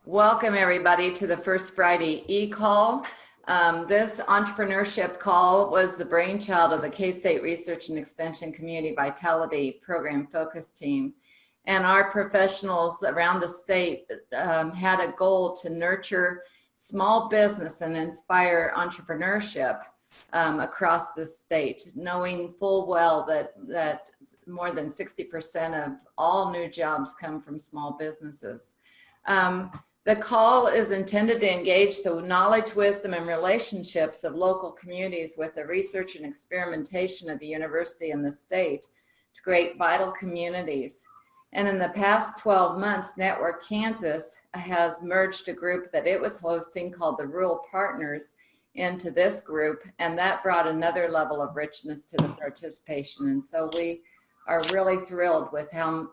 Welcome everybody to the First Friday e-call. This entrepreneurship call was the brainchild of the K-State Research and Extension Community Vitality Program Focus Team. And our professionals around the state had a goal to nurture small business and inspire entrepreneurship across the state, knowing full well that more than 60% of all new jobs come from small businesses. The call is intended to engage the knowledge, wisdom, and relationships of local communities with the research and experimentation of the university and the state to create vital communities. And in the past 12 months, Network Kansas has merged a group that it was hosting called the Rural Partners into this group, and that brought another level of richness to the participation. And so we are really thrilled with how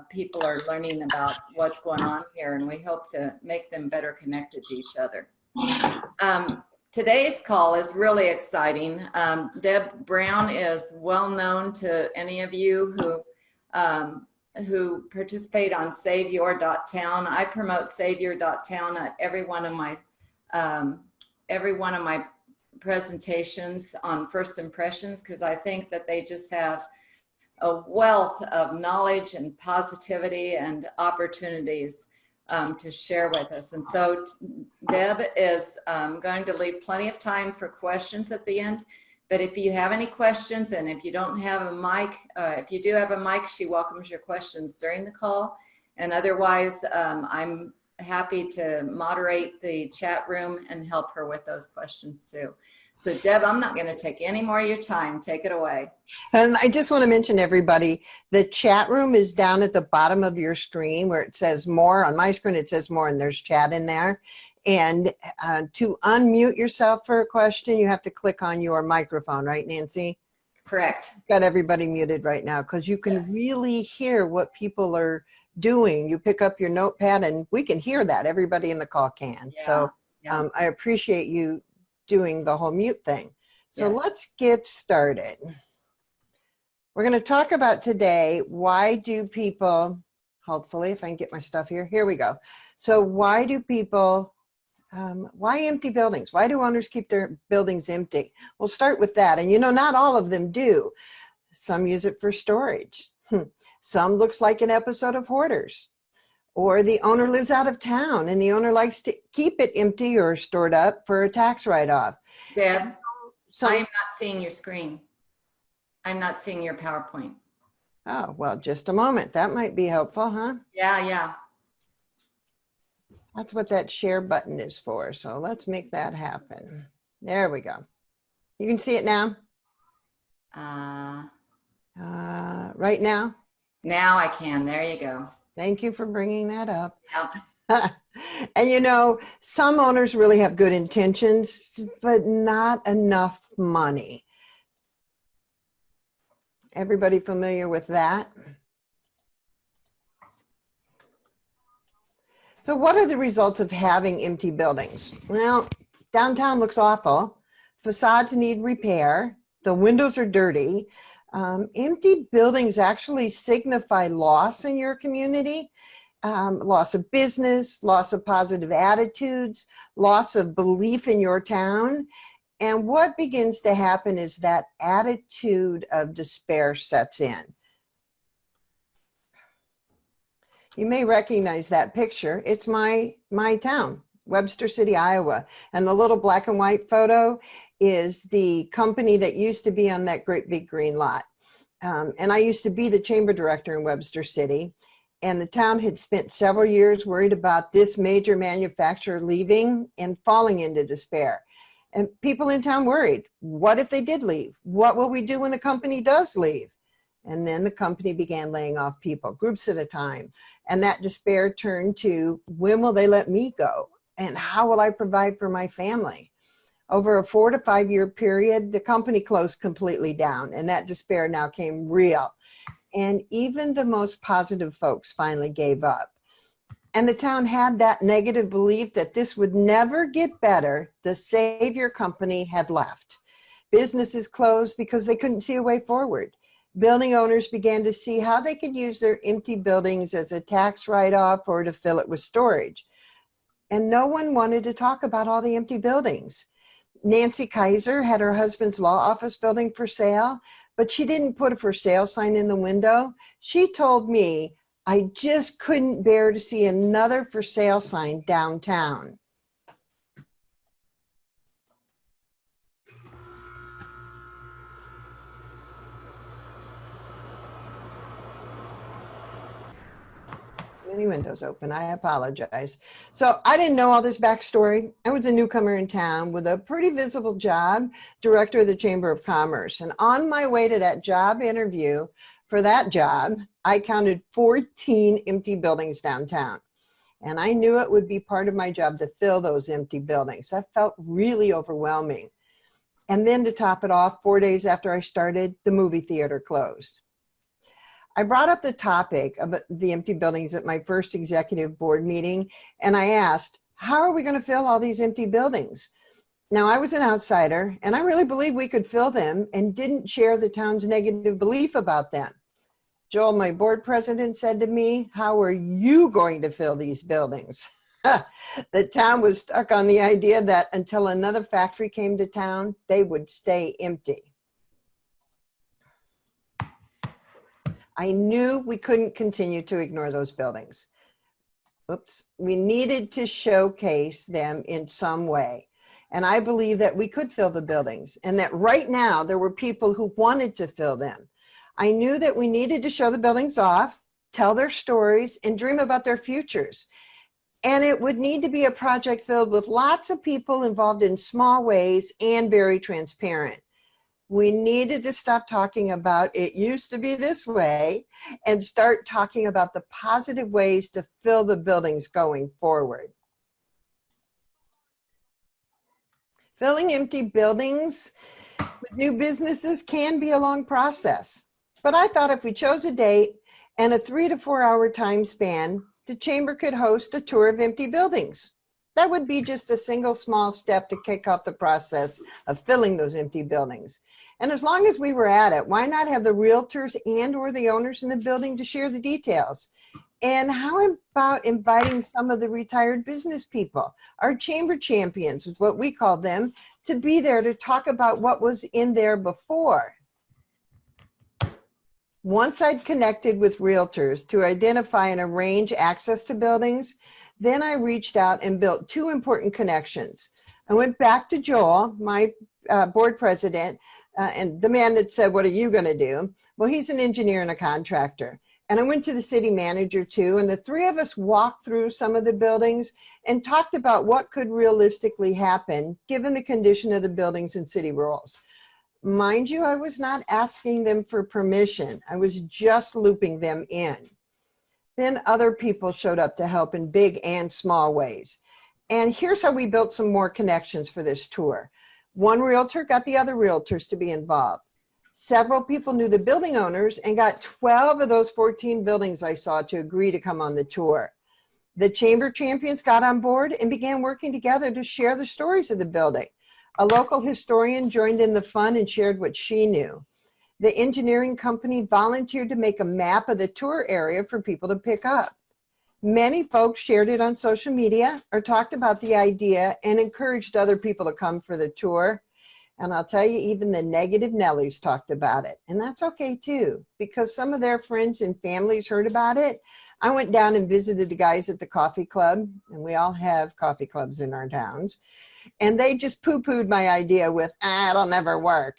people are learning about what's going on here, and we hope to make them better connected to each other. Today's call is really exciting. Deb Brown is well known to any of you who participate on SaveYour.town. I promote SaveYour.town at every one of my presentations on First Impressions, because I think that they just have a wealth of knowledge and positivity and opportunities to share with us. And so Deb is going to leave plenty of time for questions at the end. But if you have any questions, and if you don't have a mic, if you do have a mic, she welcomes your questions during the call. And otherwise, I'm happy to moderate the chat room and help her with those questions too. So Deb, I'm not going to take any more of your time. Take it away. And I just want to mention everybody, the chat room is down at the bottom of your screen where it says more. On my screen it says more, and there's chat in there. And to unmute yourself for a question, you have to click on your microphone, right, Nancy? Correct. Got everybody muted right now because you can really hear what people are doing. You pick up your notepad and we can hear that. Everybody in the call can. Yeah. So I appreciate you doing the whole mute thing. So let's get started. We're going to talk about today, why do people, hopefully if I can get my stuff here we go. So why do people, why empty buildings? Why do owners keep their buildings empty? We'll start with that. And you know, not all of them do. Some use it for storage. Some looks like an episode of Hoarders. Or the owner lives out of town and the owner likes to keep it empty or stored up for a tax write-off. Deb, I am not seeing your screen. I'm not seeing your PowerPoint. Oh, well, just a moment. That might be helpful, huh? Yeah. That's what that share button is for. So let's make that happen. There we go. You can see it now? Right now? Now I can. There you go. Thank you for bringing that up. Yep. And you know, some owners really have good intentions, but not enough money. Everybody familiar with that? So what are the results of having empty buildings? Well, downtown looks awful. Facades need repair. The windows are dirty. Empty buildings actually signify loss in your community, loss of business, loss of positive attitudes, loss of belief in your town. And what begins to happen is that attitude of despair sets in. You may recognize that picture. It's my town, Webster City, Iowa. And the little black and white photo is the company that used to be on that great big green lot. And I used to be the chamber director in Webster City, and the town had spent several years worried about this major manufacturer leaving and falling into despair. And people in town worried, what if they did leave? What will we do when the company does leave? And then the company began laying off people, groups at a time. And that despair turned to, when will they let me go? And how will I provide for my family? Over a 4 to 5 year period, the company closed completely down, and that despair now came real. And even the most positive folks finally gave up. And the town had that negative belief that this would never get better. The savior company had left. Businesses closed because they couldn't see a way forward. Building owners began to see how they could use their empty buildings as a tax write-off or to fill it with storage. and no one wanted to talk about all the empty buildings. Nancy Kaiser had her husband's law office building for sale, but she didn't put a for sale sign in the window. She told me, I just couldn't bear to see another for sale sign downtown. Many windows open. I apologize. So I didn't know all this backstory. I was a newcomer in town with a pretty visible job, director of the Chamber of Commerce. And on my way to that job interview for that job, I counted 14 empty buildings downtown. And I knew it would be part of my job to fill those empty buildings. That felt really overwhelming. And then to top it off, 4 days after I started, the movie theater closed. I brought up the topic of the empty buildings at my first executive board meeting, and I asked, how are we going to fill all these empty buildings? Now, I was an outsider, and I really believed we could fill them and didn't share the town's negative belief about them. Joel, my board president, said to me, how are you going to fill these buildings? The town was stuck on the idea that until another factory came to town, they would stay empty. I knew we couldn't continue to ignore those buildings. Oops, we needed to showcase them in some way. And I believe that we could fill the buildings and that right now there were people who wanted to fill them. I knew that we needed to show the buildings off, tell their stories, and dream about their futures. And it would need to be a project filled with lots of people involved in small ways and very transparent. We needed to stop talking about it used to be this way and start talking about the positive ways to fill the buildings going forward. Filling empty buildings with new businesses can be a long process, but I thought if we chose a date and a 3 to 4 hour time span, the chamber could host a tour of empty buildings. That would be just a single small step to kick off the process of filling those empty buildings. And as long as we were at it, why not have the realtors and or the owners in the building to share the details? And how about inviting some of the retired business people, our chamber champions is what we call them, to be there to talk about what was in there before. Once I'd connected with realtors to identify and arrange access to buildings, then I reached out and built 2 important connections. I went back to Joel, my board president, and the man that said, what are you going to do? Well, he's an engineer and a contractor. And I went to the city manager too, and the 3 of us walked through some of the buildings and talked about what could realistically happen given the condition of the buildings and city rules. Mind you, I was not asking them for permission. I was just looping them in. Then other people showed up to help in big and small ways. And here's how we built some more connections for this tour. One realtor got the other realtors to be involved. Several people knew the building owners and got 12 of those 14 buildings I saw to agree to come on the tour. The chamber champions got on board and began working together to share the stories of the building. A local historian joined in the fun and shared what she knew. The engineering company volunteered to make a map of the tour area for people to pick up. Many folks shared it on social media or talked about the idea and encouraged other people to come for the tour. And I'll tell you, even the negative Nellies talked about it. And that's okay too, because some of their friends and families heard about it. I went down and visited the guys at the coffee club, and we all have coffee clubs in our towns. And they just poo-pooed my idea with, it'll never work.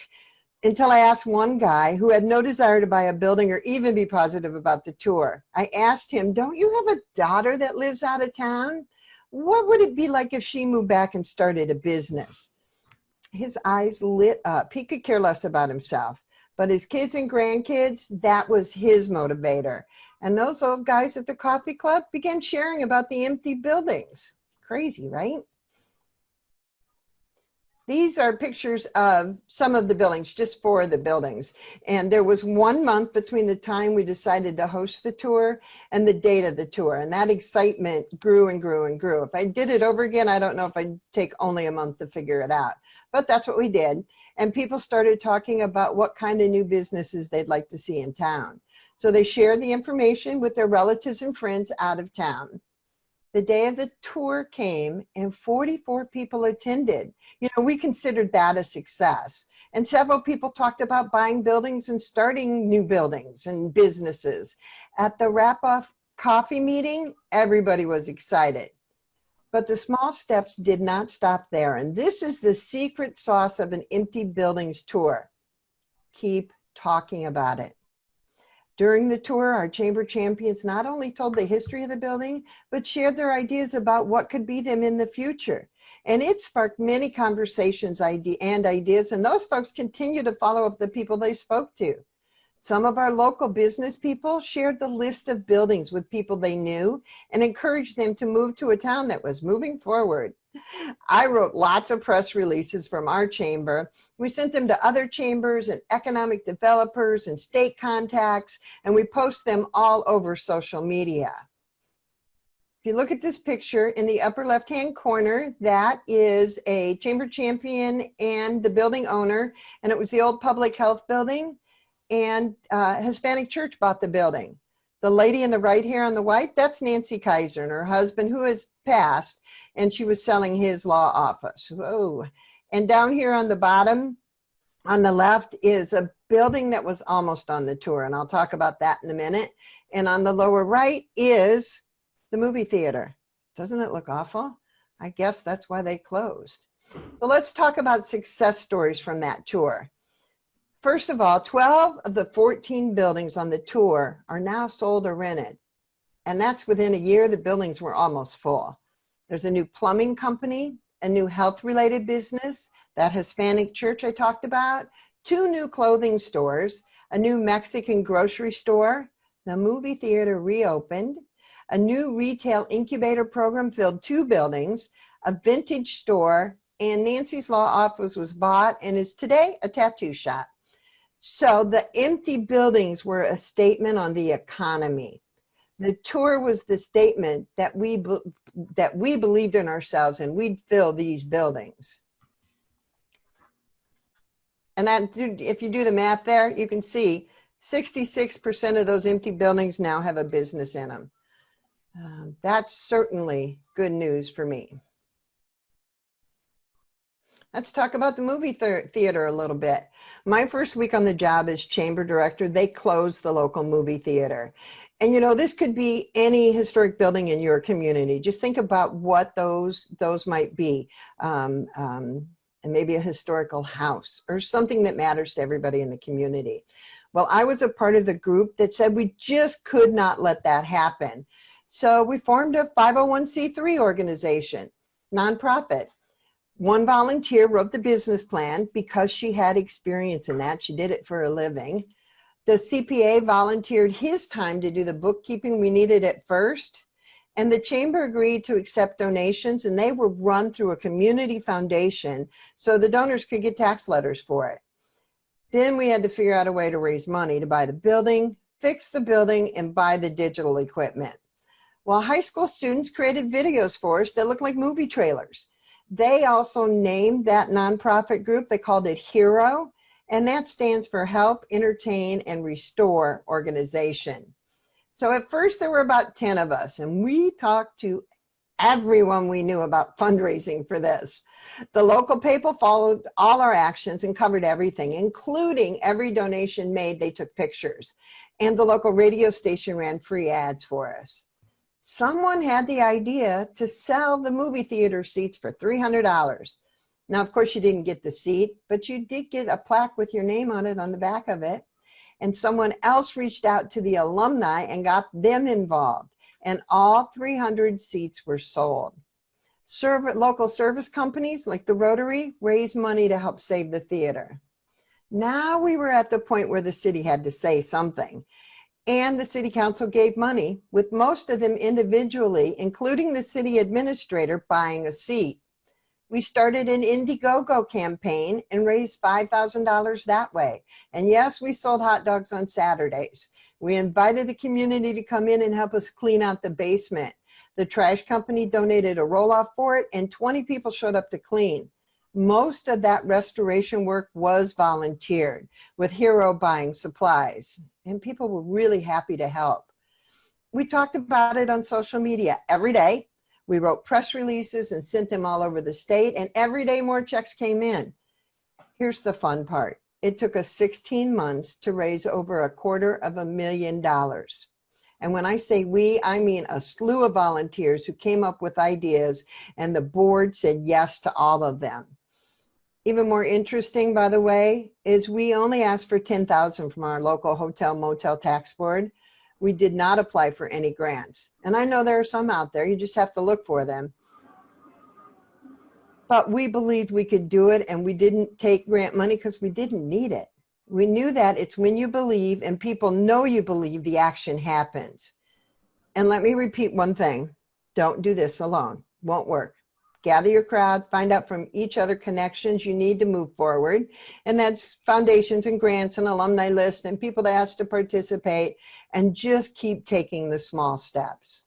Until I asked one guy who had no desire to buy a building or even be positive about the tour. I asked him, don't you have a daughter that lives out of town? What would it be like if she moved back and started a business? His eyes lit up. He could care less about himself, but his kids and grandkids, that was his motivator. And those old guys at the coffee club began sharing about the empty buildings. Crazy, right? These are pictures of some of the buildings, just 4 of the buildings. And there was 1 month between the time we decided to host the tour and the date of the tour. And that excitement grew and grew and grew. If I did it over again, I don't know if I'd take only a month to figure it out. But that's what we did. And people started talking about what kind of new businesses they'd like to see in town. So they shared the information with their relatives and friends out of town. The day of the tour came and 44 people attended. You know, we considered that a success. And several people talked about buying buildings and starting new buildings and businesses. At the wrap-off coffee meeting, everybody was excited. But the small steps did not stop there. And this is the secret sauce of an empty buildings tour. Keep talking about it. During the tour, our chamber champions not only told the history of the building, but shared their ideas about what could be them in the future. And it sparked many conversations and ideas, and those folks continue to follow up the people they spoke to. Some of our local business people shared the list of buildings with people they knew and encouraged them to move to a town that was moving forward. I wrote lots of press releases from our chamber. We sent them to other chambers and economic developers and state contacts, and we post them all over social media. If you look at this picture in the upper left-hand corner, that is a chamber champion and the building owner, and it was the old public health building, and Hispanic church bought the building. The lady in the right here on the white, that's Nancy Kaiser and her husband, who has passed, and she was selling his law office. Whoa. And down here on the bottom, on the left, is a building that was almost on the tour, and I'll talk about that in a minute. And on the lower right is the movie theater. Doesn't it look awful? I guess that's why they closed. So let's talk about success stories from that tour. First of all, 12 of the 14 buildings on the tour are now sold or rented. And that's within a year. The buildings were almost full. There's a new plumbing company, a new health-related business, that Hispanic church I talked about, 2 new clothing stores, a new Mexican grocery store, the movie theater reopened, a new retail incubator program filled 2 buildings, a vintage store, and Nancy's law office was bought and is today a tattoo shop. So the empty buildings were a statement on the economy. The tour was the statement that we believed in ourselves and we'd fill these buildings. And that, if you do the math there, you can see 66% of those empty buildings now have a business in them. That's certainly good news for me. Let's talk about the movie theater a little bit. My first week on the job as chamber director, they closed the local movie theater. And you know, this could be any historic building in your community. Just think about what those might be. And maybe a historical house or something that matters to everybody in the community. Well, I was a part of the group that said we just could not let that happen. So we formed a 501c3 organization, nonprofit. One volunteer wrote the business plan because she had experience in that. She did it for a living. The CPA volunteered his time to do the bookkeeping we needed at first. And the chamber agreed to accept donations, and they were run through a community foundation so the donors could get tax letters for it. Then we had to figure out a way to raise money to buy the building, fix the building, and buy the digital equipment. While high school students created videos for us that looked like movie trailers. They also named that nonprofit group, they called it HERO, and that stands for Help, Entertain, and Restore Organization. So at first there were about 10 of us, and we talked to everyone we knew about fundraising for this. The local paper followed all our actions and covered everything, including every donation made, they took pictures. And the local radio station ran free ads for us. Someone had the idea to sell the movie theater seats for $300. Now, of course, you didn't get the seat, but you did get a plaque with your name on it on the back of it. And someone else reached out to the alumni and got them involved. And all 300 seats were sold. Local service companies like the Rotary raised money to help save the theater. Now we were at the point where the city had to say something. And the city council gave money, with most of them individually, including the city administrator, buying a seat. We started an Indiegogo campaign and raised $5,000 that way. And yes, we sold hot dogs on Saturdays. We invited the community to come in and help us clean out the basement. The trash company donated a roll-off for it, and 20 people showed up to clean. Most of that restoration work was volunteered, with HERO buying supplies, and people were really happy to help. We talked about it on social media every day. We wrote press releases and sent them all over the state, and every day more checks came in. Here's the fun part. It took us 16 months to raise over $250,000. And when I say we, I mean a slew of volunteers who came up with ideas, and the board said yes to all of them. Even more interesting, by the way, is we only asked for $10,000 from our local hotel motel tax board. We did not apply for any grants. And I know there are some out there, you just have to look for them. But we believed we could do it, and we didn't take grant money because we didn't need it. We knew that it's when you believe and people know you believe, the action happens. And let me repeat one thing. Don't do this alone. Won't work. Gather your crowd, find out from each other connections you need to move forward. And that's foundations and grants and alumni list and people to ask to participate, and just keep taking the small steps.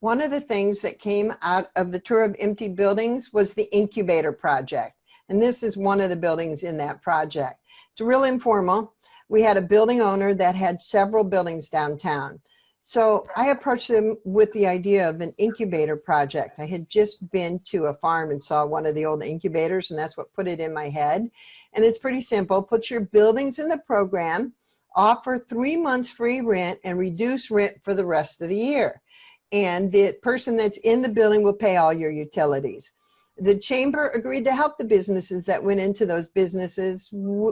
One of the things that came out of the tour of empty buildings was the Incubator Project. And this is one of the buildings in that project. It's real informal. We had a building owner that had several buildings downtown. So I approached them with the idea of an incubator project. I had just been to a farm and saw one of the old incubators, and that's what put it in my head. And it's pretty simple. Put your buildings in the program, offer 3 months free rent, and reduce rent for the rest of the year. And the person that's in the building will pay all your utilities. The chamber agreed to help the businesses that went into those businesses,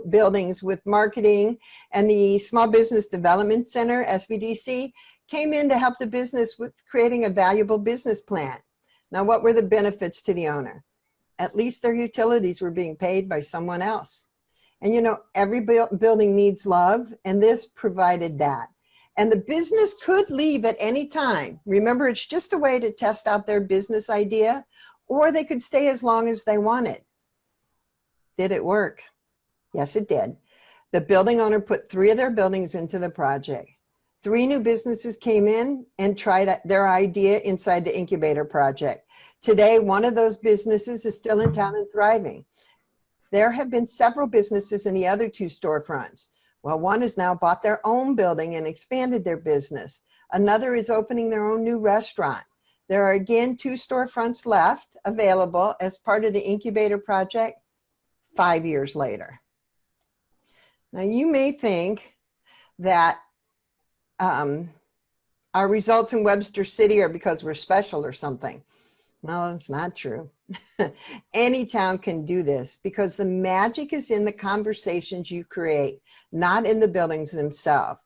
buildings, with marketing, and the Small Business Development Center, SBDC, came in to help the business with creating a valuable business plan. Now, what were the benefits to the owner? At least their utilities were being paid by someone else. And you know, every building needs love, and this provided that. And the business could leave at any time. Remember, it's just a way to test out their business idea, or they could stay as long as they wanted. Did it work? Yes, it did. The building owner put 3 of their buildings into the project. 3 new businesses came in and tried their idea inside the Incubator Project. Today, one of those businesses is still in town and thriving. There have been several businesses in the other 2 storefronts. Well, one has now bought their own building and expanded their business. Another is opening their own new restaurant. There are again 2 storefronts left available as part of the Incubator Project 5 years later. Now, you may think that our results in Webster City are because we're special or something. Well, it's not true. Any town can do this because the magic is in the conversations you create, not in the buildings themselves.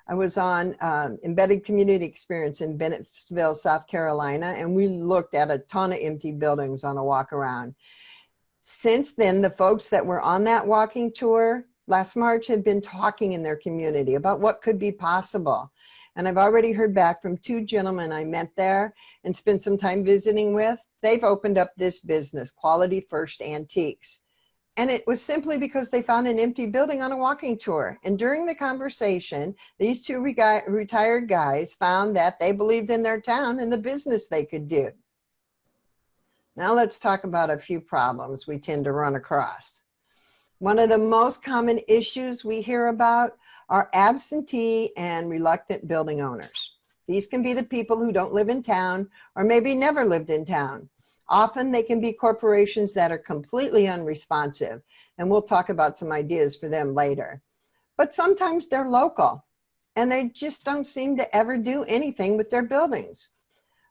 I was on Embedded Community Experience in Bennettsville, South Carolina, and we looked at a ton of empty buildings on a walk around. Since then, the folks that were on that walking tour last March had been talking in their community about what could be possible. And I've already heard back from 2 gentlemen I met there and spent some time visiting with. They've opened up this business, Quality First Antiques. And it was simply because they found an empty building on a walking tour. And during the conversation, these 2 retired guys found that they believed in their town and the business they could do. Now let's talk about a few problems we tend to run across. One of the most common issues we hear about are absentee and reluctant building owners. These can be the people who don't live in town or maybe never lived in town. Often they can be corporations that are completely unresponsive, and we'll talk about some ideas for them later. But sometimes they're local, and they just don't seem to ever do anything with their buildings.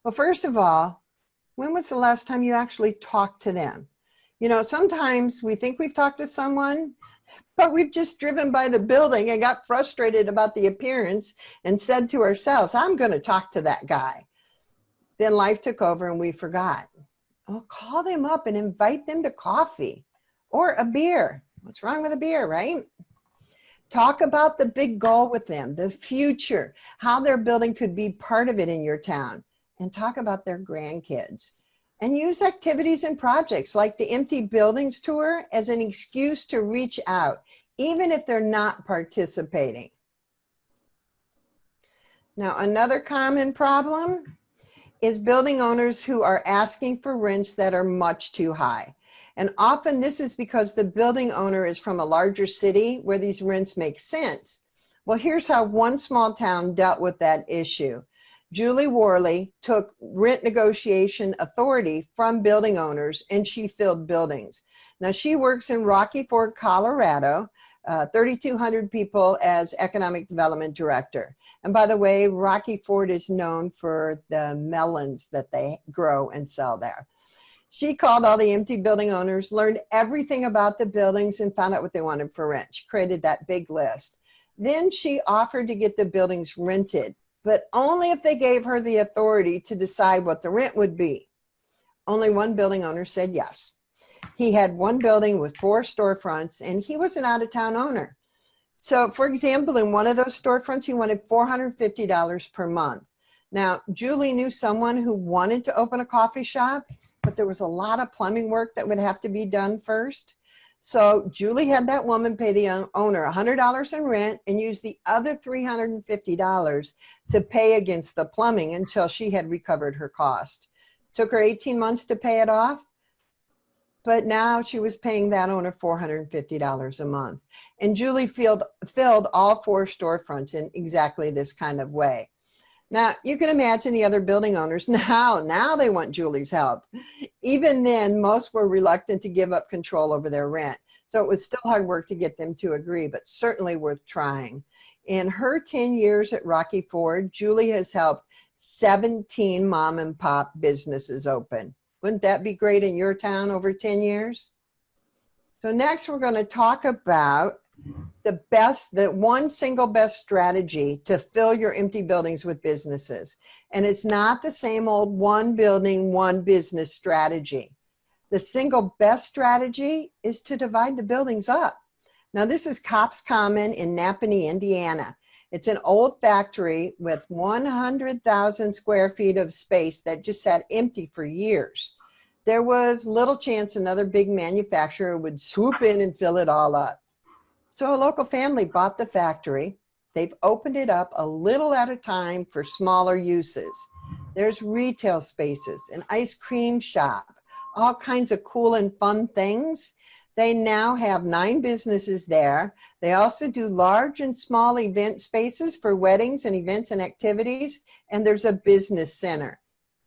Well, first of all, when was the last time you actually talked to them? You know, sometimes we think we've talked to someone, but we've just driven by the building and got frustrated about the appearance and said to ourselves, I'm going to talk to that guy. Then life took over and we forgot. Well, call them up and invite them to coffee or a beer. What's wrong with a beer, right? Talk about the big goal with them, the future, how their building could be part of it in your town, and talk about their grandkids. And use activities and projects like the Empty Buildings Tour as an excuse to reach out, even if they're not participating. Now, another common problem is building owners who are asking for rents that are much too high. And often this is because the building owner is from a larger city where these rents make sense. Well, here's how one small town dealt with that issue. Julie Worley took rent negotiation authority from building owners, and she filled buildings. Now she works in Rocky Ford, Colorado, 3,200 people as economic development director. And by the way, Rocky Ford is known for the melons that they grow and sell there. She called all the empty building owners, learned everything about the buildings, and found out what they wanted for rent. She created that big list. Then she offered to get the buildings rented, but only if they gave her the authority to decide what the rent would be. Only one building owner said yes. He had one building with 4 storefronts, and he was an out-of-town owner. So, for example, in one of those storefronts, he wanted $450 per month. Now, Julie knew someone who wanted to open a coffee shop, but there was a lot of plumbing work that would have to be done first. So Julie had that woman pay the owner $100 in rent and use the other $350 to pay against the plumbing until she had recovered her cost. Took her 18 months to pay it off, but now she was paying that owner $450 a month. And Julie filled all 4 storefronts in exactly this kind of way. Now, you can imagine the other building owners now they want Julie's help. Even then, most were reluctant to give up control over their rent. So it was still hard work to get them to agree, but certainly worth trying. In her 10 years at Rocky Ford, Julie has helped 17 mom and pop businesses open. Wouldn't that be great in your town over 10 years? So next we're going to talk about the one single best strategy to fill your empty buildings with businesses. And it's not the same old one building, one business strategy. The single best strategy is to divide the buildings up. Now this is Copps Common in Napanee, Indiana. It's an old factory with 100,000 square feet of space that just sat empty for years. There was little chance another big manufacturer would swoop in and fill it all up. So a local family bought the factory. They've opened it up a little at a time for smaller uses. There's retail spaces, an ice cream shop, all kinds of cool and fun things. They now have 9 businesses there. They also do large and small event spaces for weddings and events and activities, and there's a business center.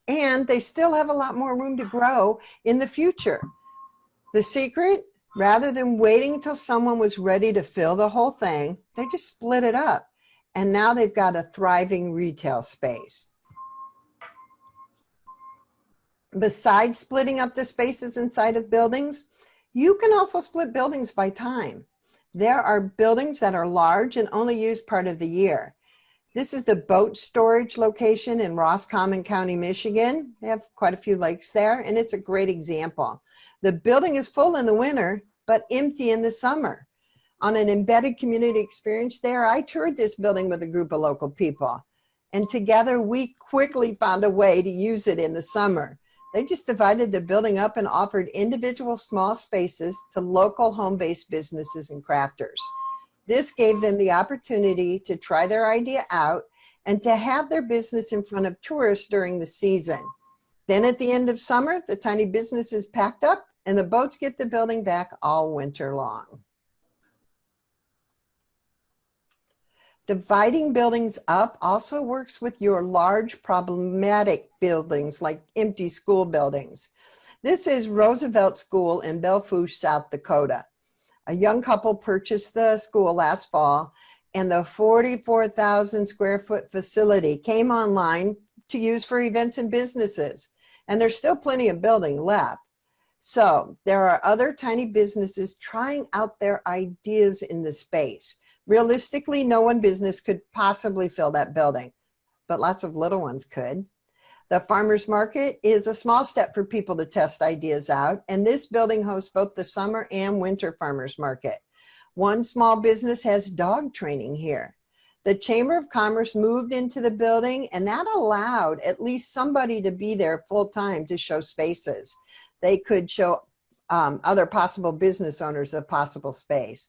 And they still have a lot more room to grow in the future. The secret? Rather than waiting until someone was ready to fill the whole thing, they just split it up. And now they've got a thriving retail space. Besides splitting up the spaces inside of buildings, you can also split buildings by time. There are buildings that are large and only used part of the year. This is the boat storage location in Roscommon County, Michigan. They have quite a few lakes there, and it's a great example. The building is full in the winter, but empty in the summer. On an embedded community experience there, I toured this building with a group of local people. And together we quickly found a way to use it in the summer. They just divided the building up and offered individual small spaces to local home-based businesses and crafters. This gave them the opportunity to try their idea out and to have their business in front of tourists during the season. Then at the end of summer, the tiny business is packed up and the boats get the building back all winter long. Dividing buildings up also works with your large problematic buildings like empty school buildings. This is Roosevelt School in Belle Fourche, South Dakota. A young couple purchased the school last fall, and the 44,000 square foot facility came online to use for events and businesses. And there's still plenty of building left. So there are other tiny businesses trying out their ideas in the space. Realistically, no one business could possibly fill that building, but lots of little ones could. The farmers market is a small step for people to test ideas out, and this building hosts both the summer and winter farmers market. One small business has dog training here. The Chamber of Commerce moved into the building, and that allowed at least somebody to be there full time to show spaces. They could show other possible business owners a possible space.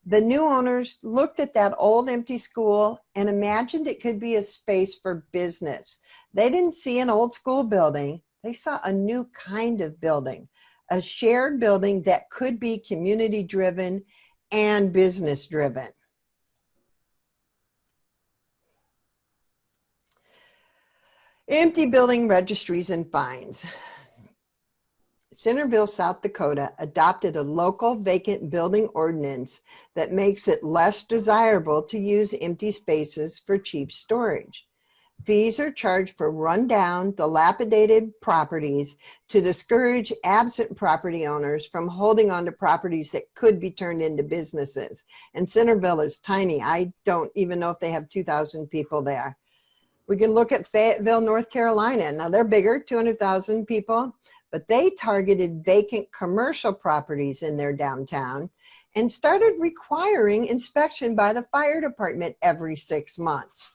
The new owners looked at that old empty school and imagined it could be a space for business. They didn't see an old school building. They saw a new kind of building, a shared building that could be community driven and business driven. Empty building registries and fines. Centerville, South Dakota adopted a local vacant building ordinance that makes it less desirable to use empty spaces for cheap storage. Fees are charged for rundown, dilapidated properties to discourage absent property owners from holding on to properties that could be turned into businesses. And Centerville is tiny. I don't even know if they have 2,000 people there. We can look at Fayetteville, North Carolina. Now they're bigger, 200,000 people, but they targeted vacant commercial properties in their downtown and started requiring inspection by the fire department every 6 months.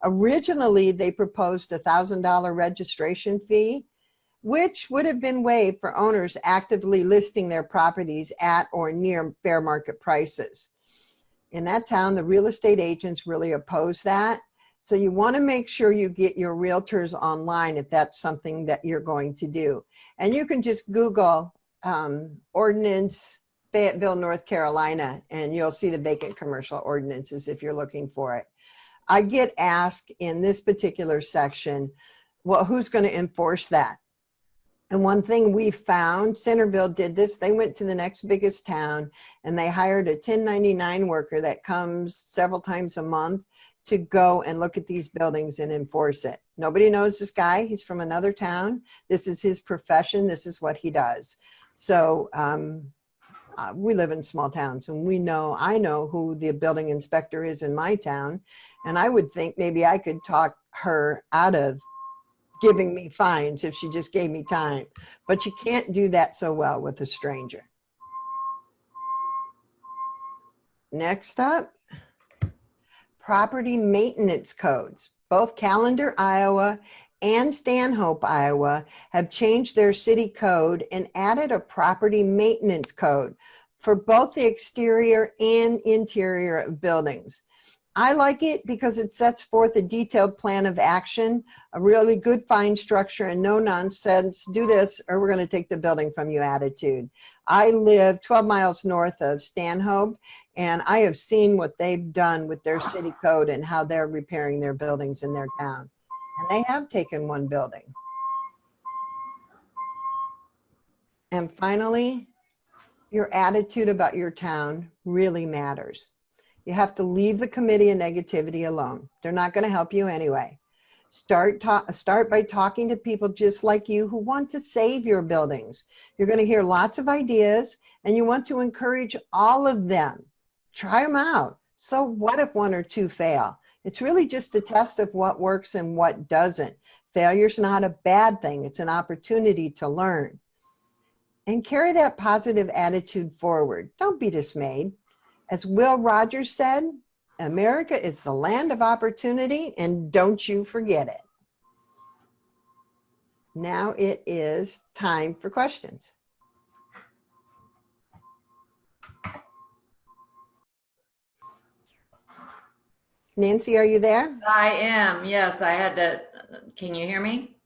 Originally, they proposed a $1,000 registration fee, which would have been waived for owners actively listing their properties at or near fair market prices. In that town, the real estate agents really opposed that. So you want to make sure you get your realtors online if that's something that you're going to do. And you can just Google ordinance Fayetteville, North Carolina, and you'll see the vacant commercial ordinances if you're looking for it. I get asked in this particular section, well, who's going to enforce that? And one thing we found, Centerville did this, they went to the next biggest town and they hired a 1099 worker that comes several times a month to go and look at these buildings and enforce it. Nobody knows this guy. He's from another town. This is his profession. This is what he does. So we live in small towns and I know who the building inspector is in my town. And I would think maybe I could talk her out of giving me fines if she just gave me time. But you can't do that so well with a stranger. Next up, property maintenance codes. Both Callender, Iowa and Stanhope, Iowa have changed their city code and added a property maintenance code for both the exterior and interior of buildings. I like it because it sets forth a detailed plan of action, a really good fine structure and no nonsense, do this or we're going to take the building from you attitude. I live 12 miles north of Stanhope and I have seen what they've done with their city code and how they're repairing their buildings in their town. And they have taken one building. And finally, your attitude about your town really matters. You have to leave the committee of negativity alone. They're not going to help you anyway. Start by talking to people just like you who want to save your buildings. You're going to hear lots of ideas and you want to encourage all of them. Try them out. So what if one or two fail? It's really just a test of what works and what doesn't. Failure's not a bad thing. It's an opportunity to learn. And carry that positive attitude forward. Don't be dismayed. As Will Rogers said, America is the land of opportunity, and don't you forget it. Now it is time for questions. Nancy, are you there? I am. Yes, I had to. Can you hear me?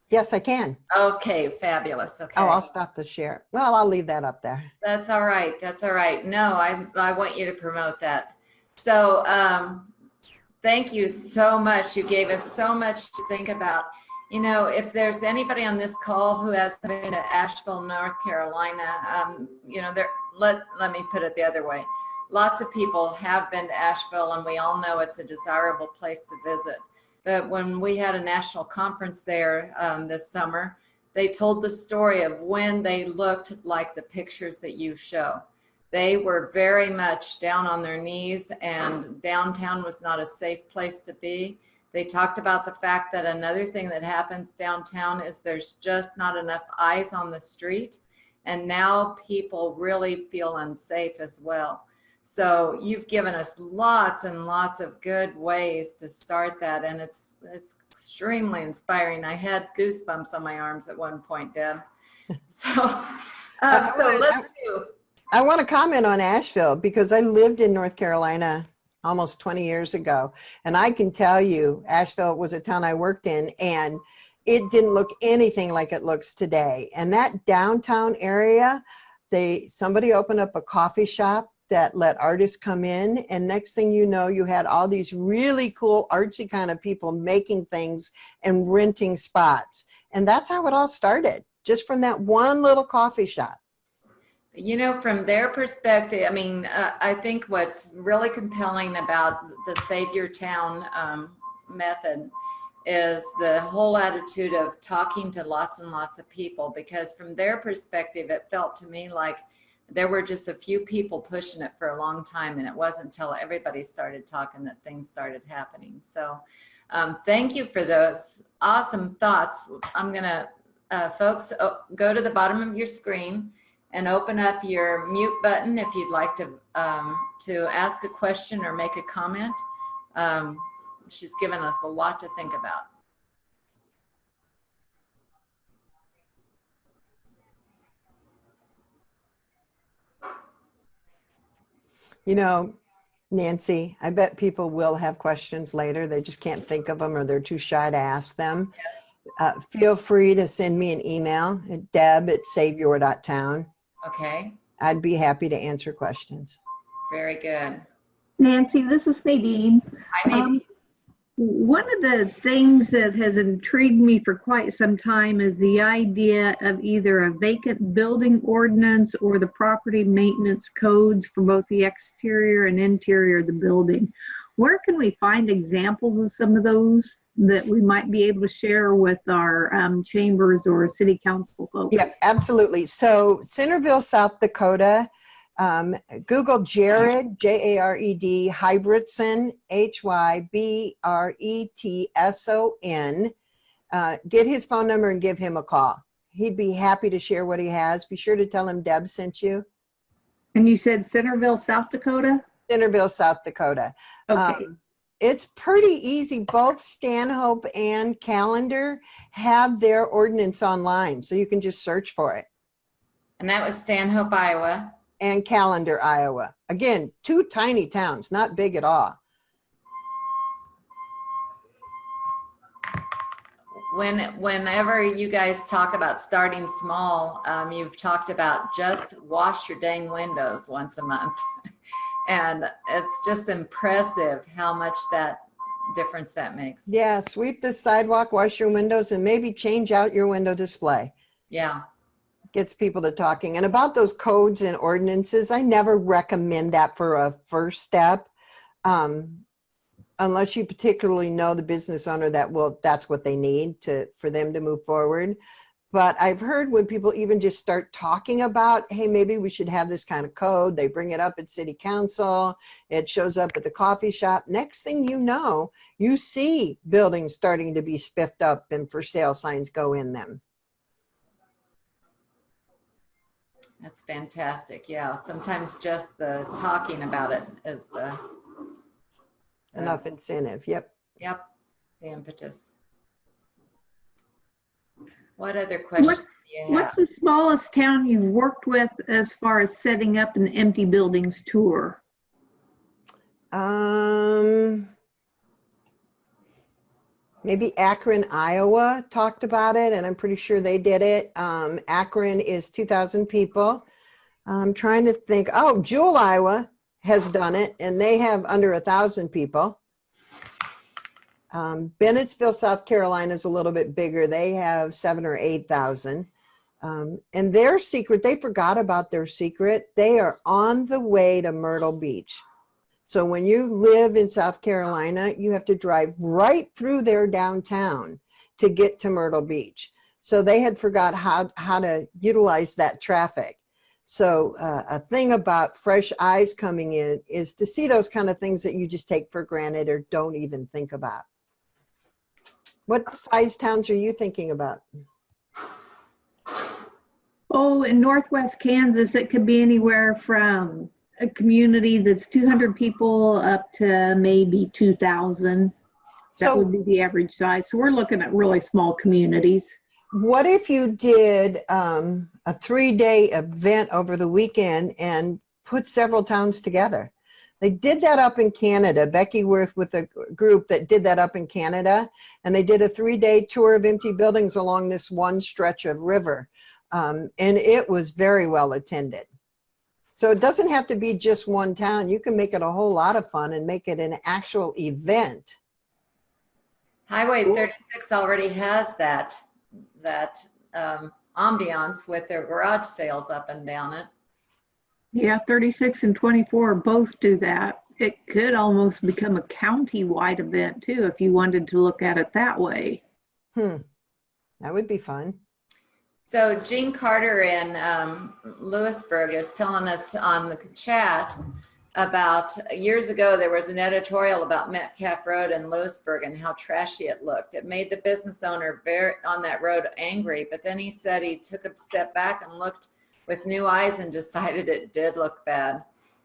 Yes, I can. Okay, fabulous. Okay. Oh, I'll stop the share. Well, I'll leave that up there. That's all right. That's all right. No, I want you to promote that. So thank you so much. You gave us so much to think about. You know, if there's anybody on this call who has been to Asheville, North Carolina, you know, let me put it the other way. Lots of people have been to Asheville and we all know it's a desirable place to visit. But when we had a national conference there this summer, they told the story of when they looked like the pictures that you show. They were very much down on their knees and downtown was not a safe place to be. They talked about the fact that another thing that happens downtown is there's just not enough eyes on the street. And now people really feel unsafe as well. So you've given us lots and lots of good ways to start that. And it's extremely inspiring. I had goosebumps on my arms at one point, Deb. So let's do. I want to comment on Asheville because I lived in North Carolina almost 20 years ago. And I can tell you, Asheville was a town I worked in and it didn't look anything like it looks today. And that downtown area, somebody opened up a coffee shop that let artists come in, and next thing you know, you had all these really cool artsy kind of people making things and renting spots. And that's how it all started, just from that one little coffee shop. You know, from their perspective, I mean, I think what's really compelling about the Save Your Town method is the whole attitude of talking to lots and lots of people, because from their perspective, it felt to me like there were just a few people pushing it for a long time, and it wasn't until everybody started talking that things started happening. So thank you for those awesome thoughts. I'm gonna, folks, go to the bottom of your screen and open up your mute button if you'd like to ask a question or make a comment. She's given us a lot to think about. You know, Nancy, I bet people will have questions later. They just can't think of them, or they're too shy to ask them. Feel free to send me an email at deb@saveyour.town. Okay. I'd be happy to answer questions. Very good. Nancy, this is Nadine. Hi, Nadine. One of the things that has intrigued me for quite some time is the idea of either a vacant building ordinance or the property maintenance codes for both the exterior and interior of the building. Where can we find examples of some of those that we might be able to share with our chambers or city council folks? Yeah, absolutely. So Centerville, South Dakota, Google Jared, J-A-R-E-D, Hybretson, H-Y-B-R-E-T-S-O-N. Get his phone number and give him a call. He'd be happy to share what he has. Be sure to tell him Deb sent you. And you said Centerville, South Dakota? Centerville, South Dakota. Okay. It's pretty easy. Both Stanhope and Calendar have their ordinance online, so you can just search for it. And that was Stanhope, Iowa. And Calendar, Iowa. Again, two tiny towns, not big at all. Whenever you guys talk about starting small, you've talked about just wash your dang windows once a month. And it's just impressive how much that difference that makes. Yeah, sweep the sidewalk, wash your windows, and maybe change out your window display. Yeah. Gets people to talking. And about those codes and ordinances, I never recommend that for a first step, unless you particularly know the business owner that that's what they need for them to move forward. But I've heard when people even just start talking about, hey, maybe we should have this kind of code. They bring it up at city council. It shows up at the coffee shop. Next thing you know, you see buildings starting to be spiffed up and for sale signs go in them. That's fantastic. Yeah. Sometimes just the talking about it is the enough incentive. Yep. Yep. The impetus. What other questions do you have? What's the smallest town you've worked with as far as setting up an empty buildings tour? Maybe Akron, Iowa talked about it, and I'm pretty sure they did it. Akron is 2,000 people. I'm trying to think. Oh, Jewel, Iowa has done it, and they have under 1,000 people. Bennettsville, South Carolina is a little bit bigger. They have 7,000 or 8,000. And their secret, they forgot about their secret. They are on the way to Myrtle Beach. So when you live in South Carolina, you have to drive right through their downtown to get to Myrtle Beach. So they had forgot how to utilize that traffic. So a thing about fresh eyes coming in is to see those kind of things that you just take for granted or don't even think about. What size towns are you thinking about? Oh, in Northwest Kansas, it could be anywhere from a community that's 200 people up to maybe 2,000. That would be the average size. So we're looking at really small communities. What if you did a 3-day event over the weekend and put several towns together? They did that up in Canada. Becky Worth with a group that did that up in Canada, and they did a 3-day tour of empty buildings along this one stretch of river, and it was very well attended. So it doesn't have to be just one town. You can make it a whole lot of fun and make it an actual event. Highway 36 already has that ambiance with their garage sales up and down it. Yeah, 36 and 24 both do that. It could almost become a county-wide event too, if you wanted to look at it that way. That would be fun. So Jean Carter in Lewisburg is telling us on the chat about years ago, there was an editorial about Metcalf Road in Lewisburg and how trashy it looked. It made the business owner on that road angry, but then he said he took a step back and looked with new eyes and decided it did look bad.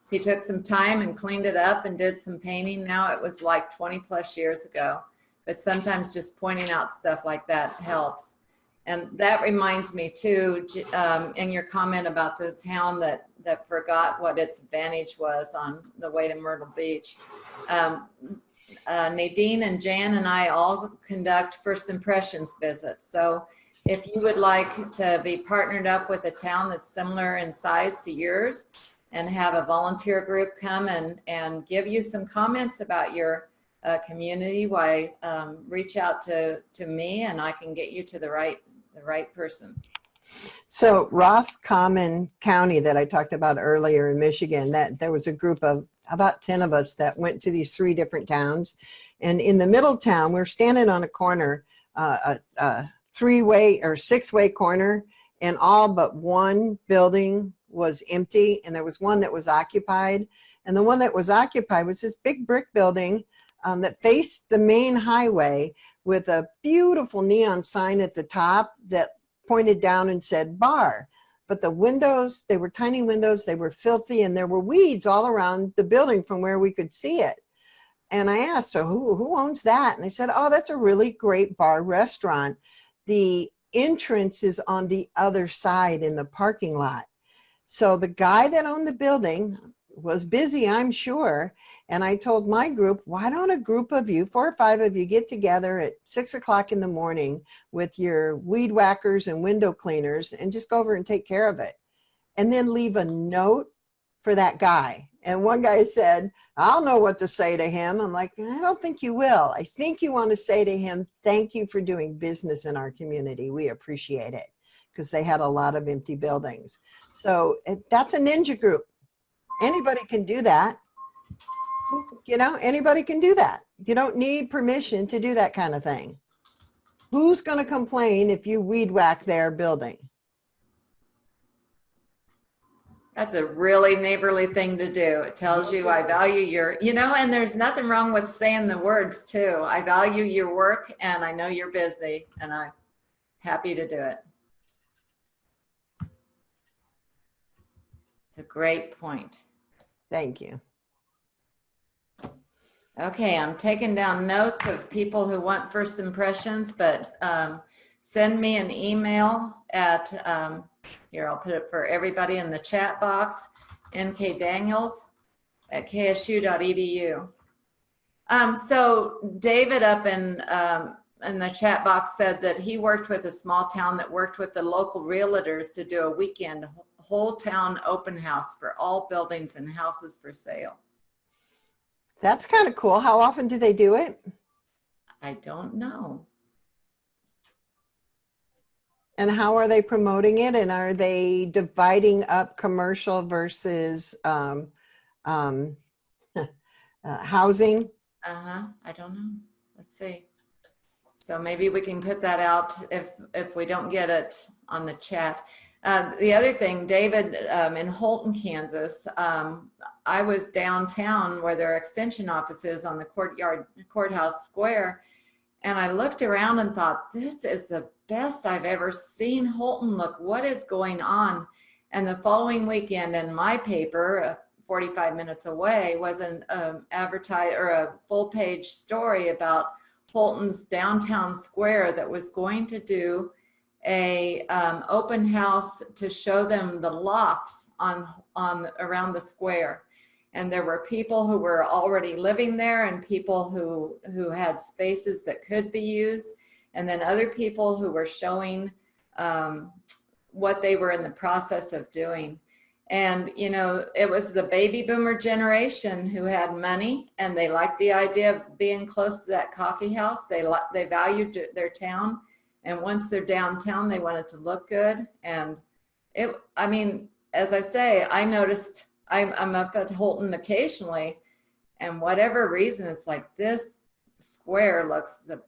He took some time and cleaned it up and did some painting. Now it was like 20 plus years ago, but sometimes just pointing out stuff like that helps. And that reminds me too, in your comment about the town that forgot what its advantage was on the way to Myrtle Beach. Nadine and Jan and I all conduct first impressions visits. So if you would like to be partnered up with a town that's similar in size to yours and have a volunteer group come and give you some comments about your community, why reach out to me and I can get you to the right person. So Roscommon County that I talked about earlier in Michigan, that there was a group of about 10 of us that went to these 3 different towns. And in the middle town, we're standing on a corner, a 3-way or 6-way corner, and all but one building was empty. And there was one that was occupied. And the one that was occupied was this big brick building that faced the main highway with a beautiful neon sign at the top that pointed down and said bar. But the windows, they were tiny windows, they were filthy, and there were weeds all around the building from where we could see it. And I asked, so who owns that? And they said, oh, that's a really great bar restaurant. The entrance is on the other side in the parking lot. So the guy that owned the building was busy, I'm sure. And I told my group, why don't a group of you, 4 or 5 of you, get together at 6 o'clock in the morning with your weed whackers and window cleaners and just go over and take care of it. And then leave a note for that guy. And one guy said, I'll know what to say to him. I'm like, I don't think you will. I think you want to say to him, thank you for doing business in our community. We appreciate it. Because they had a lot of empty buildings. So that's a ninja group. Anybody can do that. You know, anybody can do that. You don't need permission to do that kind of thing. Who's going to complain if you weed whack their building? That's a really neighborly thing to do. It tells you I value your, and there's nothing wrong with saying the words too. I value your work and I know you're busy and I'm happy to do it. It's a great point. Thank you. Okay, I'm taking down notes of people who want first impressions, but send me an email at, here, I'll put it for everybody in the chat box, nkdaniels@ksu.edu. So David up in the chat box said that he worked with a small town that worked with the local realtors to do a weekend whole town open house for all buildings and houses for sale. That's kind of cool. How often do they do it? I don't know. And how are they promoting it? And are they dividing up commercial versus housing? I don't know. Let's see. So maybe we can put that out if we don't get it on the chat. The other thing, David, in Holton, Kansas, I was downtown where their extension office is on the courthouse square. And I looked around and thought, this is the best I've ever seen Holton look. What is going on? And the following weekend in my paper, 45 minutes away, was an advertise or a full page story about Holton's downtown square that was going to do a open house to show them the lofts on around the square. And there were people who were already living there and people who had spaces that could be used. And then other people who were showing what they were in the process of doing. And, you know, it was the baby boomer generation who had money and they liked the idea of being close to that coffee house. They valued their town. And once they're downtown, they wanted to look good. And I mean, as I say, I noticed I'm up at Holton occasionally, and whatever reason, it's like this square looks the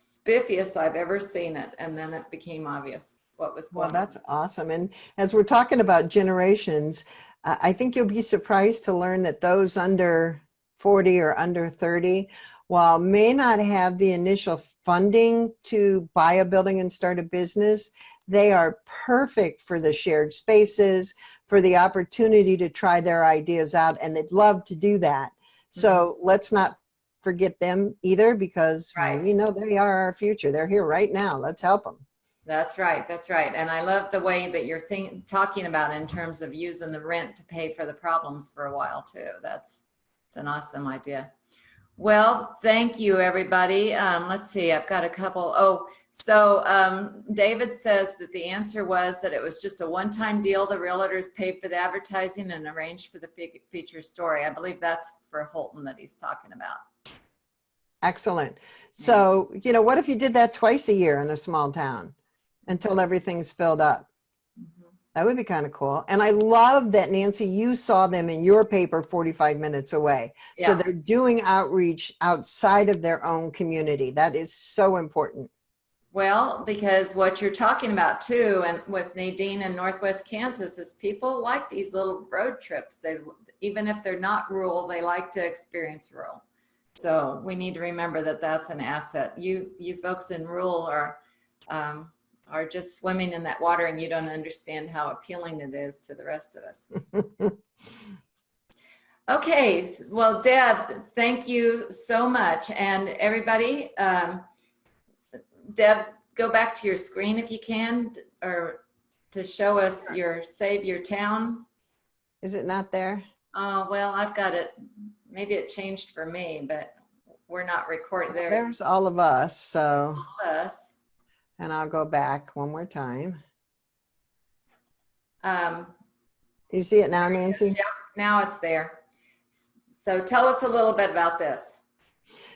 spiffiest I've ever seen it. And then it became obvious what was going on. Well, that's awesome. And as we're talking about generations, I think you'll be surprised to learn that those under 40 or under 30, while may not have the initial funding to buy a building and start a business, they are perfect for the shared spaces, for the opportunity to try their ideas out, and they'd love to do that. So let's not forget them either, because we know they are our future. They're here right now. Let's help them. That's right. That's right. And I love the way that you're talking about in terms of using the rent to pay for the problems for a while too. It's an awesome idea. Well, thank you, everybody. Let's see, I've got a couple. Oh, so David says that the answer was that it was just a one-time deal. The realtors paid for the advertising and arranged for the feature story. I believe that's for Holton that he's talking about. Excellent. So, you know, what if you did that twice a year in a small town until everything's filled up? That would be kind of cool. And I love that, Nancy, you saw them in your paper 45 minutes away. So they're doing outreach outside of their own community. That is so important. Well, because what you're talking about too, and with Nadine in Northwest Kansas, is people like these little road trips. Even if they're not rural, they like to experience rural. So we need to remember that that's an asset. You folks in rural are just swimming in that water, and you don't understand how appealing it is to the rest of us. Okay, well, Deb, thank you so much. And everybody, Deb, go back to your screen if you can, or to show us your Save Your Town. Is it not there? Oh, well, I've got it. Maybe it changed for me, but we're not recording there. There's all of us, so. All of us. And I'll go back one more time. You see it now, Nancy? Yep, now it's there. So tell us a little bit about this.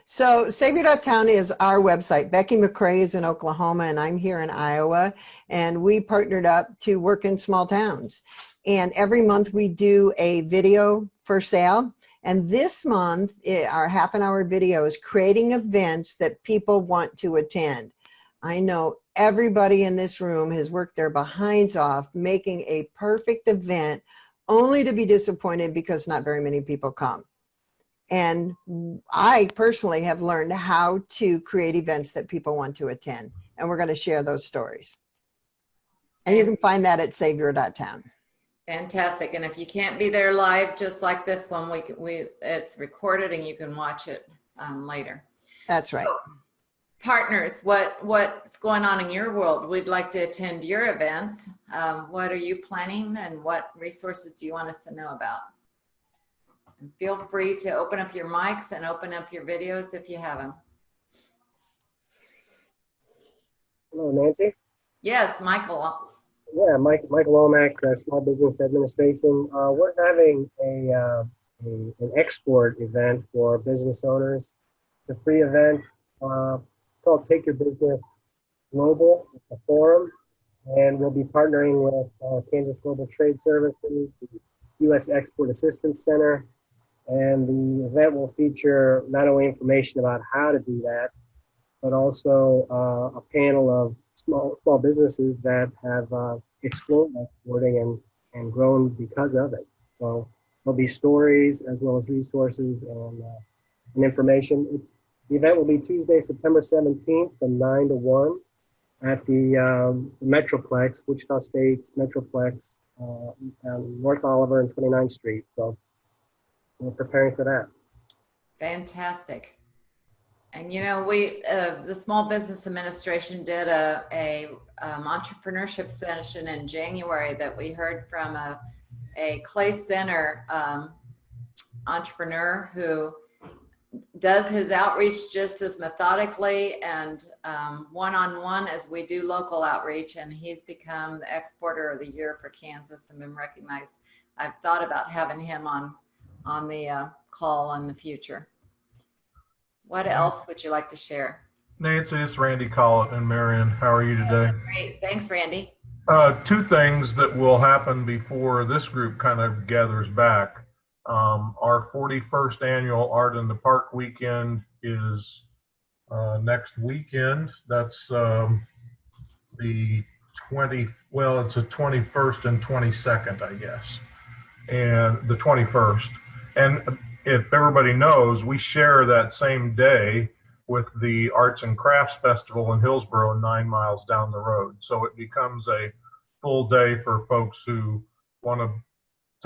So Savior.town is our website. Becky McCrae is in Oklahoma and I'm here in Iowa, and we partnered up to work in small towns. And every month we do a video for sale. And this month, our half-an-hour video is creating events that people want to attend. I know everybody in this room has worked their behinds off making a perfect event, only to be disappointed because not very many people come. And I personally have learned how to create events that people want to attend. And we're going to share those stories. And you can find that at Savior.town. Fantastic. And if you can't be there live, just like this one, it's recorded and you can watch it later. That's right. So, partners, what's going on in your world? We'd like to attend your events. What are you planning, and what resources do you want us to know about? And feel free to open up your mics and open up your videos if you have them. Hello, Nancy. Yes, Michael. Yeah, Michael Womack, Small Business Administration. We're having an export event for business owners. It's a free event called Take Your Business Global. It's a forum, and we'll be partnering with Kansas Global Trade Services, the U.S. Export Assistance Center, and the event will feature not only information about how to do that, but also a panel of small businesses that have explored exporting and grown because of it. So there'll be stories as well as resources and information. The event will be Tuesday, September 17th from 9 to 1 at the Metroplex, Wichita State's Metroplex, North Oliver and 29th Street. So we're preparing for that. Fantastic. And you know, the Small Business Administration did a entrepreneurship session in January that we heard from a Clay Center entrepreneur who does his outreach just as methodically and one-on-one as we do local outreach, and he's become the exporter of the year for Kansas and been recognized I've thought about having him on the call in the future. What else would you like to share? Nancy, it's Randy Collett in Marion. How are you today? Great. Thanks, Randy. Two things that will happen before this group kind of gathers back. Our 41st annual Art in the Park weekend is next weekend. That's the 21st and 22nd, I guess, and the 21st. And if everybody knows, we share that same day with the Arts and Crafts Festival in Hillsborough, 9 miles down the road. So it becomes a full day for folks who want to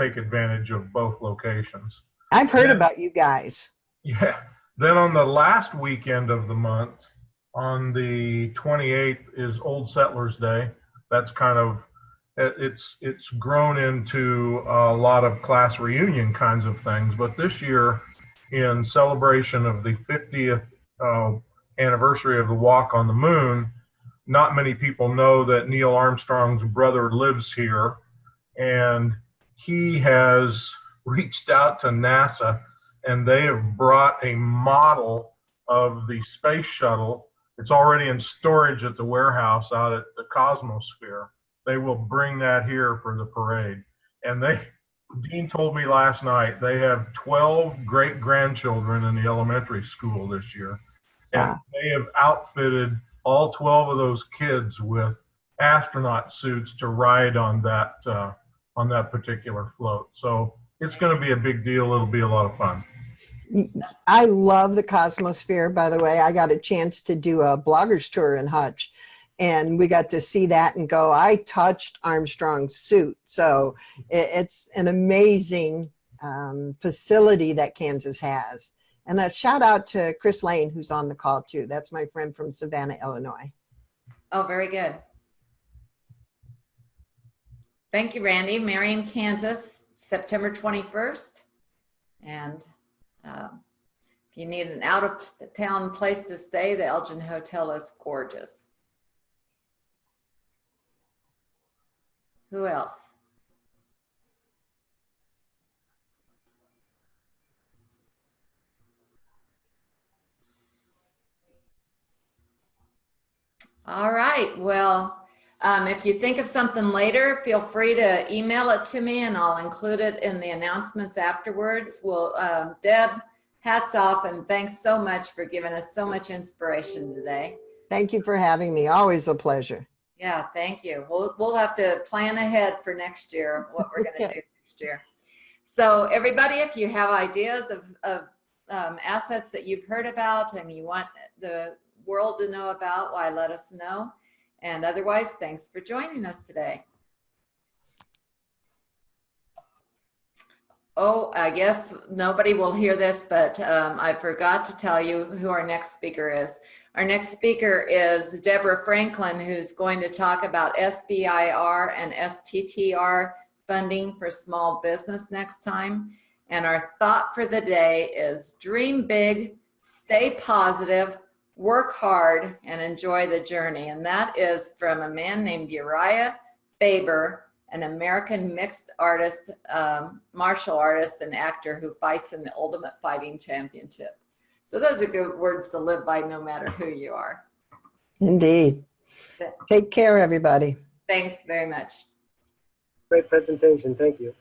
take advantage of both locations. I've heard about you guys. Yeah. Then on the last weekend of the month, on the 28th, is Old Settlers Day. That's kind of, it's grown into a lot of class reunion kinds of things. But this year, in celebration of the 50th anniversary of the Walk on the Moon, not many people know that Neil Armstrong's brother lives here, and he has reached out to NASA, and they have brought a model of the space shuttle. It's already in storage at the warehouse out at the Cosmosphere. They will bring that here for the parade. And Dean told me last night, they have 12 great-grandchildren in the elementary school this year. And Wow. they have outfitted all 12 of those kids with astronaut suits to ride on that particular float. So it's going to be a big deal. It'll be a lot of fun. I love the Cosmosphere, by the way. I got a chance to do a blogger's tour in Hutch, and we got to see that and go, I touched Armstrong's suit. So it's an amazing facility that Kansas has. And a shout out to Chris Lane, who's on the call too. That's my friend from Savannah, Illinois. Oh, very good. Thank you, Randy. Marion, Kansas, September 21st. And if you need an out-of-town place to stay, the Elgin Hotel is gorgeous. Who else? All right. Well, if you think of something later, feel free to email it to me and I'll include it in the announcements afterwards. Deb, hats off and thanks so much for giving us so much inspiration today. Thank you for having me. Always a pleasure. Yeah, thank you. We'll have to plan ahead for next year, what we're going to do next year. So everybody, if you have ideas of assets that you've heard about and you want the world to know about, why, let us know. And otherwise, thanks for joining us today. Oh, I guess nobody will hear this, but I forgot to tell you who our next speaker is. Our next speaker is Deborah Franklin, who's going to talk about SBIR and STTR funding for small business next time. And our thought for the day is dream big, stay positive, work hard, and enjoy the journey. And that is from a man named Uriah Faber, an American mixed artist, martial artist and actor who fights in the Ultimate Fighting Championship. So those are good words to live by no matter who you are. Indeed. Take care, everybody. Thanks very much. Great presentation. Thank you.